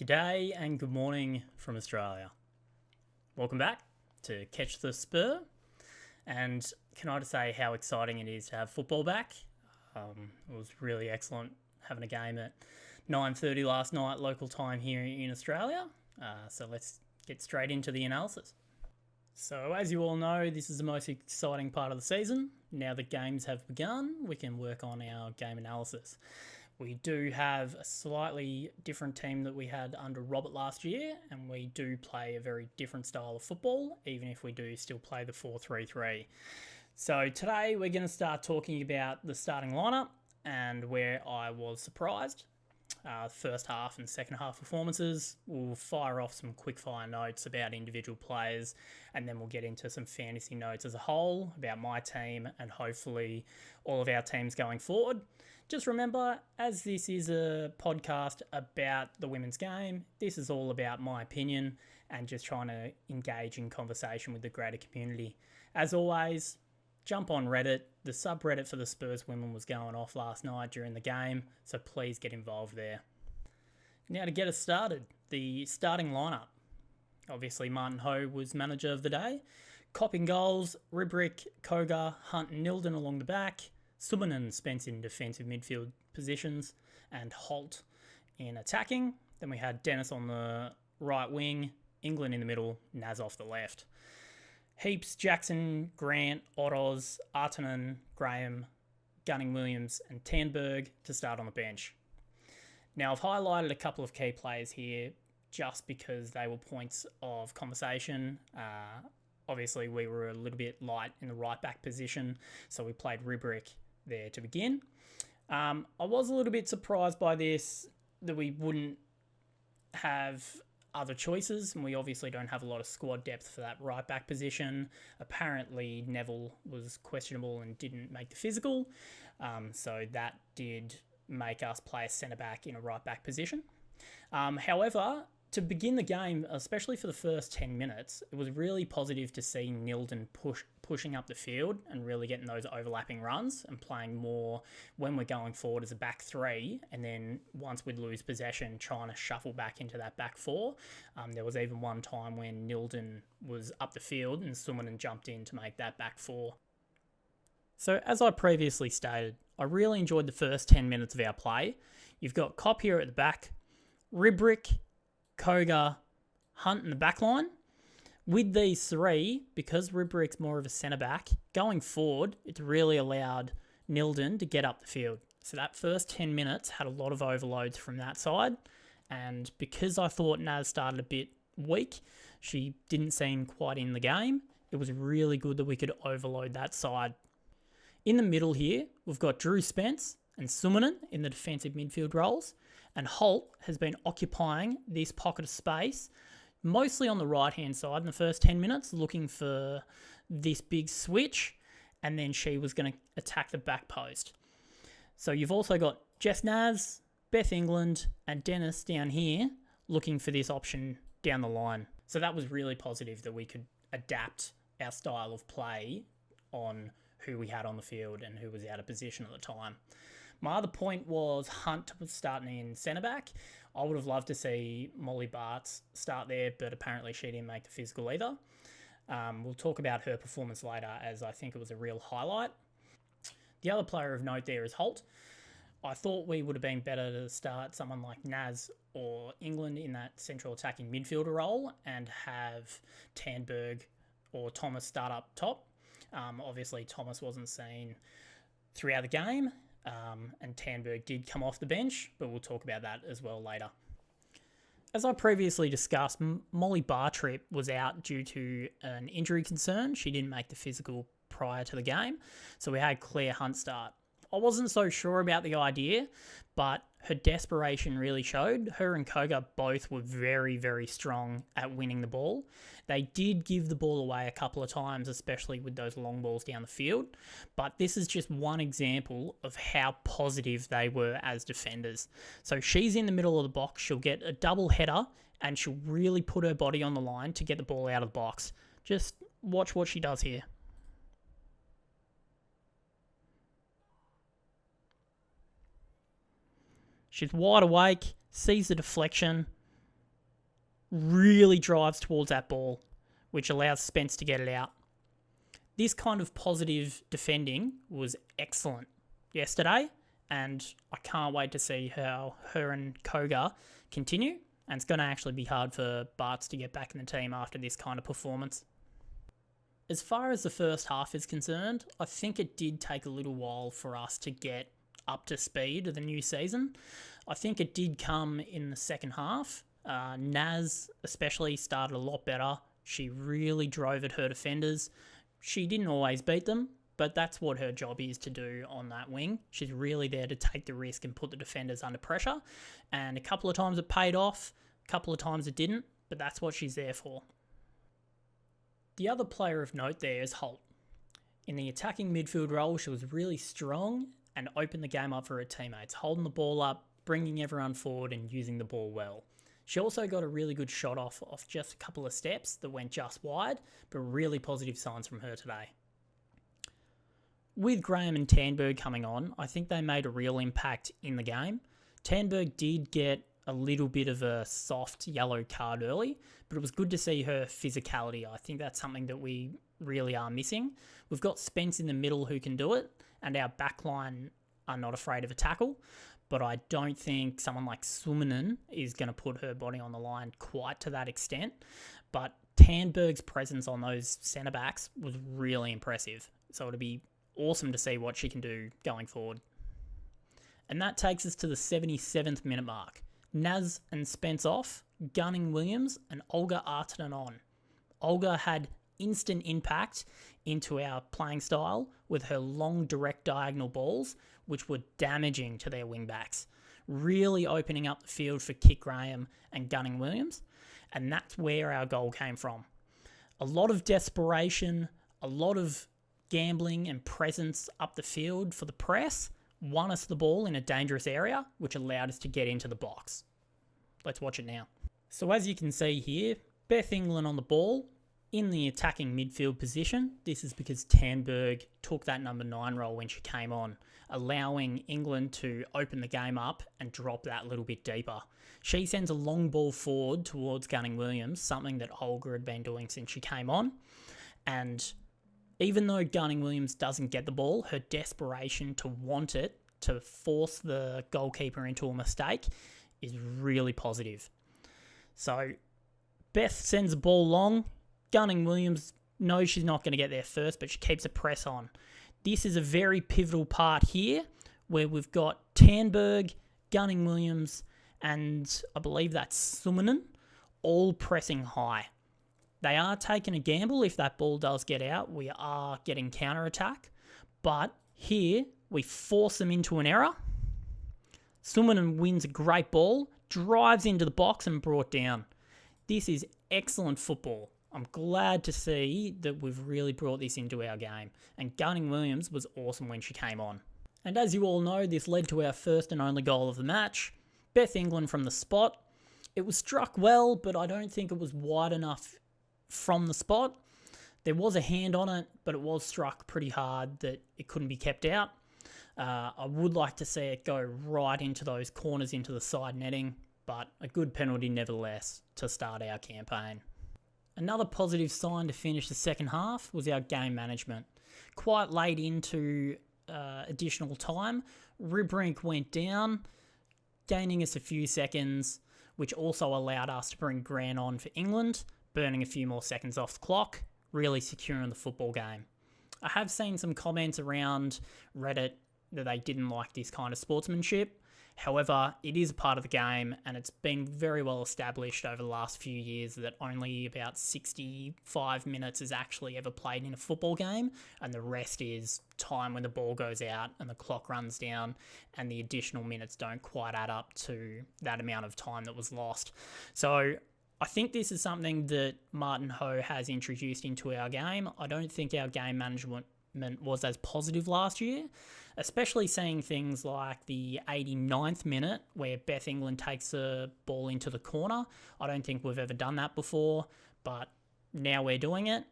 G'day and good morning from Australia. Welcome back to Catch the Spur. And can I just say how exciting it is to have football back? It was really excellent having a game at 9:30 last night local time here in Australia. So let's get straight into the analysis. So as you all know, this is the most exciting part of the season. Now that games have begun, we can work on our game analysis. We do have a slightly different team that we had under Robert last year, and we do play a very different style of football, even if we do still play the 4-3-3. So today we're going to start talking about the starting lineup and where I was surprised. First half and second half performances. We'll fire off some quick fire notes about individual players, and then we'll get into some fantasy notes as a whole about my team and hopefully all of our teams going forward. Just remember, as this is a podcast about the women's game, this is all about my opinion and just trying to engage in conversation with the greater community. As always, jump on Reddit. The subreddit for the Spurs women was going off last night during the game, so please get involved there. Now to get us started, the starting lineup. Obviously, Martin Ho was manager of the day. Copping goals, Ribrick, Koga, Hunt and Nilden along the back. Subbanen spent in defensive midfield positions and Holt in attacking. Then we had Dennis on the right wing, England in the middle, Naz off the left. Heaps, Jackson, Grant, Ottos, Artanen, Graham, Gunning-Williams and Tanberg to start on the bench. Now I've highlighted a couple of key players here just because they were points of conversation. Obviously we were a little bit light in the right back position, so we played Ribrick there to begin. I was a little bit surprised by this, that we wouldn't have other choices, and we obviously don't have a lot of squad depth for that right back position. Apparently Neville was questionable and didn't make the physical, so that did make us play a centre back in a right back position. However, to begin the game, especially for the first 10 minutes, it was really positive to see Nilden pushing up the field and really getting those overlapping runs and playing more when we're going forward as a back three, and then once we'd lose possession, trying to shuffle back into that back four. There was even one time when Nilden was up the field and Subbanen jumped in to make that back four. So as I previously stated, I really enjoyed the first 10 minutes of our play. You've got Kopp here at the back, Ribrick, Koga, Hunt in the back line. With these three, because Ribrick's more of a centre-back, going forward, it's really allowed Nilden to get up the field. So that first 10 minutes had a lot of overloads from that side. And because I thought Naz started a bit weak, she didn't seem quite in the game, it was really good that we could overload that side. In the middle here, we've got Drew Spence and Subbanen in the defensive midfield roles. And Holt has been occupying this pocket of space, mostly on the right-hand side in the first 10 minutes, looking for this big switch, and then she was going to attack the back post. So you've also got Jess Naz, Beth England, and Dennis down here looking for this option down the line. So that was really positive that we could adapt our style of play on who we had on the field and who was out of position at the time. My other point was Hunt was starting in centre-back. I would have loved to see Molly Bartz start there, but apparently she didn't make the physical either. We'll talk about her performance later, as I think it was a real highlight. The other player of note there is Holt. I thought we would have been better to start someone like Naz or England in that central attacking midfielder role and have Tanberg or Thomas start up top. Obviously, Thomas wasn't seen throughout the game. And Tanberg did come off the bench, but we'll talk about that as well later. As I previously discussed, Molly Bartrip was out due to an injury concern. She didn't make the physical prior to the game, so we had Claire Hunt start. I wasn't so sure about the idea, but her desperation really showed. Her and Koga both were very, very strong at winning the ball. They did give the ball away a couple of times, especially with those long balls down the field. But this is just one example of how positive they were as defenders. So she's in the middle of the box. She'll get a double header and she'll really put her body on the line to get the ball out of the box. Just watch what she does here. She's wide awake, sees the deflection, really drives towards that ball, which allows Spence to get it out. This kind of positive defending was excellent yesterday, and I can't wait to see how her and Koga continue. And it's going to actually be hard for Bartz to get back in the team after this kind of performance. As far as the first half is concerned, I think it did take a little while for us to get up to speed of the new season. I think it did come in the second half. Naz especially started a lot better. She really drove at her defenders. She didn't always beat them, but that's what her job is to do on that wing. She's really there to take the risk and put the defenders under pressure. And a couple of times it paid off, a couple of times it didn't, but that's what she's there for. The other player of note there is Holt. In the attacking midfield role, she was really strong and opened the game up for her teammates, holding the ball up, bringing everyone forward and using the ball well. She also got a really good shot off just a couple of steps that went just wide, but really positive signs from her today. With Graham and Tandberg coming on, I think they made a real impact in the game. Tandberg did get a little bit of a soft yellow card early, but it was good to see her physicality. I think that's something that we really are missing. We've got Spence in the middle who can do it, and our backline are not afraid of a tackle, but I don't think someone like Suominen is going to put her body on the line quite to that extent. But Tandberg's presence on those centre-backs was really impressive, so it'll be awesome to see what she can do going forward. And that takes us to the 77th minute mark. Naz and Spence off, Gunning-Williams and Olga Artinen on. Olga had instant impact into our playing style with her long direct diagonal balls, which were damaging to their wing-backs, really opening up the field for Kit Graham and Gunning-Williams, and that's where our goal came from. A lot of desperation, a lot of gambling and presence up the field for the press, won us the ball in a dangerous area, which allowed us to get into the box. Let's watch it now. So as you can see here, Beth England on the ball in the attacking midfield position. This is because Tandberg took that number 9 role when she came on, allowing England to open the game up and drop that little bit deeper. She sends a long ball forward towards Gunning-Williams, something that Olga had been doing since she came on. And even though Gunning-Williams doesn't get the ball, her desperation to want it, to force the goalkeeper into a mistake, is really positive. So Beth sends the ball long. Gunning-Williams knows she's not going to get there first, but she keeps a press on. This is a very pivotal part here where we've got Tandberg, Gunning-Williams, and I believe that's Suominen, all pressing high. They are taking a gamble. If that ball does get out, we are getting counter-attack. But here, we force them into an error. Suominen wins a great ball, drives into the box and brought down. This is excellent football. I'm glad to see that we've really brought this into our game. And Gunning-Williams was awesome when she came on. And as you all know, this led to our first and only goal of the match. Beth England from the spot. It was struck well, but I don't think it was wide enough from the spot. There was a hand on it, but it was struck pretty hard that it couldn't be kept out. I would like to see it go right into those corners into the side netting, but a good penalty nevertheless to start our campaign. Another positive sign to finish the second half was our game management. Quite late into additional time, Ribrink went down, gaining us a few seconds, which also allowed us to bring Grant on for England, burning a few more seconds off the clock, really securing the football game. I have seen some comments around Reddit that they didn't like this kind of sportsmanship. However, it is a part of the game, and it's been very well established over the last few years that only about 65 minutes is actually ever played in a football game, and the rest is time when the ball goes out and the clock runs down, and the additional minutes don't quite add up to that amount of time that was lost. So I think this is something that Martin Ho has introduced into our game. I don't think our game management was as positive last year, especially seeing things like the 89th minute where Beth England takes the ball into the corner. I don't think we've ever done that before, but now we're doing it.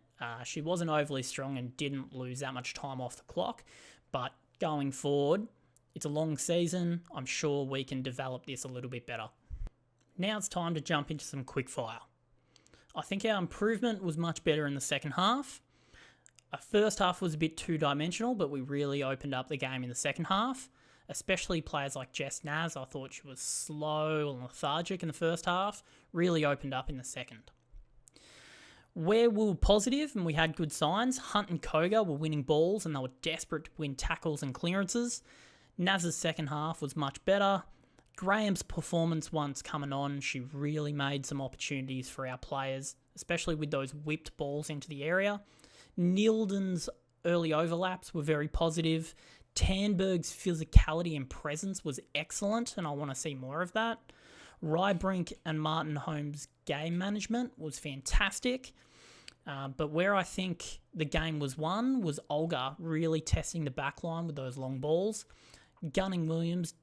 She wasn't overly strong and didn't lose that much time off the clock, but going forward, it's a long season. I'm sure we can develop this a little bit better. Now it's time to jump into some quickfire. I think our improvement was much better in the second half. Our first half was a bit two-dimensional, but we really opened up the game in the second half. Especially players like Jess Naz, I thought she was slow and lethargic in the first half, really opened up in the second. Where we were positive and we had good signs, Hunt and Koga were winning balls and they were desperate to win tackles and clearances. Naz's second half was much better. Graham's performance once coming on, she really made some opportunities for our players, especially with those whipped balls into the area. Nilden's early overlaps were very positive. Tanberg's physicality and presence was excellent, and I want to see more of that. Rybrink and Martin Holmes' game management was fantastic. But where I think the game was won was Olga really testing the back line with those long balls. Gunning Williams,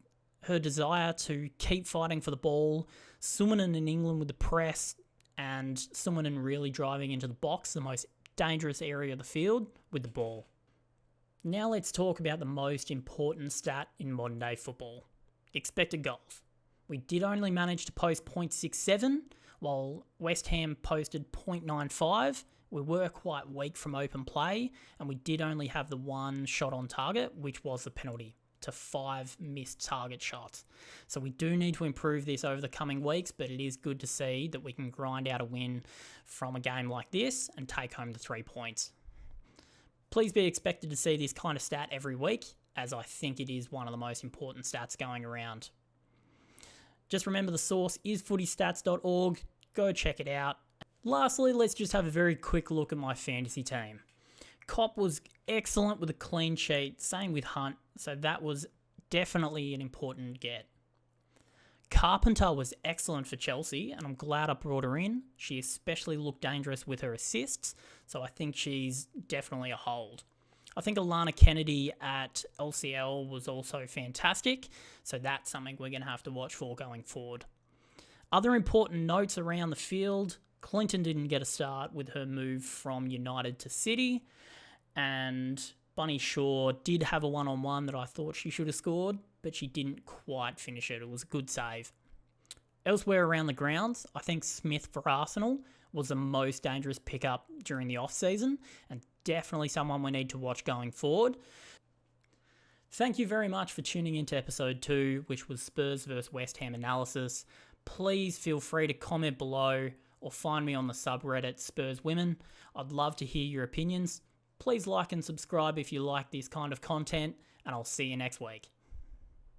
her desire to keep fighting for the ball. Summanen in England with the press, and Summanen really driving into the box, the most dangerous area of the field, with the ball. Now let's talk about the most important stat in modern day football, expected goals. We did only manage to post 0.67, while West Ham posted 0.95. We were quite weak from open play, and we did only have the one shot on target, which was the penalty, to 5 missed target shots. So we do need to improve this over the coming weeks, but it is good to see that we can grind out a win from a game like this and take home the 3 points. Please be expected to see this kind of stat every week, as I think it is one of the most important stats going around. Just remember the source is footystats.org. Go check it out. Lastly, let's just have a very quick look at my fantasy team. Kopp was excellent with a clean sheet, same with Hunt, so that was definitely an important get. Carpenter was excellent for Chelsea, and I'm glad I brought her in. She especially looked dangerous with her assists, so I think she's definitely a hold. I think Alana Kennedy at LCL was also fantastic, so that's something we're going to have to watch for going forward. Other important notes around the field: Clinton didn't get a start with her move from United to City, and Bunny Shaw did have a one-on-one that I thought she should have scored, but she didn't quite finish it. It was a good save. Elsewhere around the grounds, I think Smith for Arsenal was the most dangerous pickup during the off-season, and definitely someone we need to watch going forward. Thank you very much for tuning into episode 2, which was Spurs vs West Ham analysis. Please feel free to comment below or find me on the subreddit Spurs Women. I'd love to hear your opinions. Please like and subscribe if you like this kind of content, and I'll see you next week.